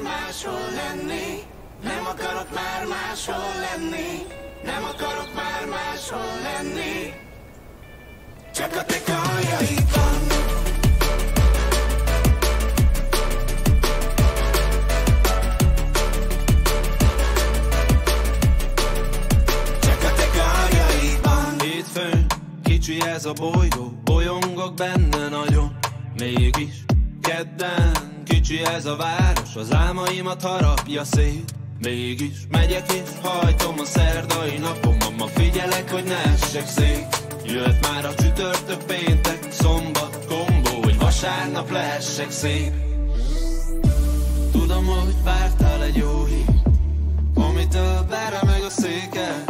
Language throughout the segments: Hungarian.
máshol lenni. Nem akarok már máshol lenni. Nem akarok már máshol lenni. Csak a te karjaidban. Hétfőn kicsi ez a bolygó, bolyongok benne nagyon, mégis kedden kicsi ez a város, az álmaimat harapja szét. Mégis megyek és hajtom a szerdai napom, figyelek, hogy ne essek szét. Jöhet már a csütörtök, péntek, szombat, kombó, hogy vasárnap lehessek szép. Tudom, hogy vártál egy jó hír, amitől beremeg a széke.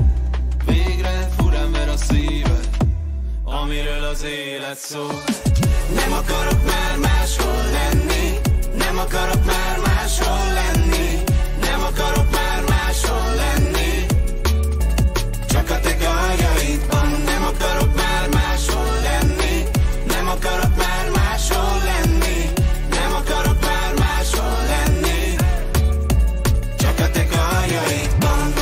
Végre furán ver a szíved, amiről az élet szól. Nem akarok már máshol lenni. Nem akarok már máshol lenni. Nem akarok már máshol lenni. Csak a te karjaidban. Nem akarok már máshol lenni. Nem akarok már máshol lenni. Nem akarok már máshol lenni. Csak a te karjaidban.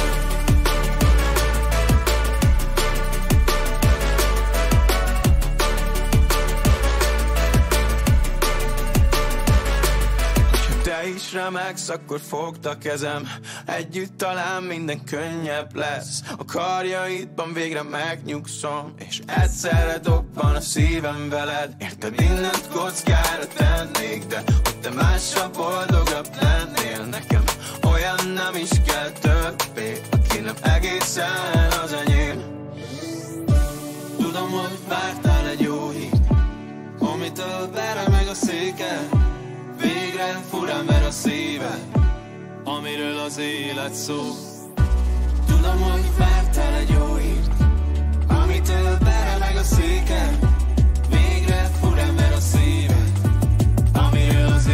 Te is remegsz, akkor fogd a kezem. Együtt talán minden könnyebb lesz. A karjaidban végre megnyugszom, és egyszerre dobban a szívem veled. Érted, mindent kockára tennék, de hogy te mással boldogabb lennél. Nekem olyan nem is kell többé, aki nem egészen az enyém. Tudom, hogy vártál egy jó hírt, amitől beremeg a széke. Végre furán ver a szíved, amiről az élet szól. Tudom, hogy vártál egy jó hírt.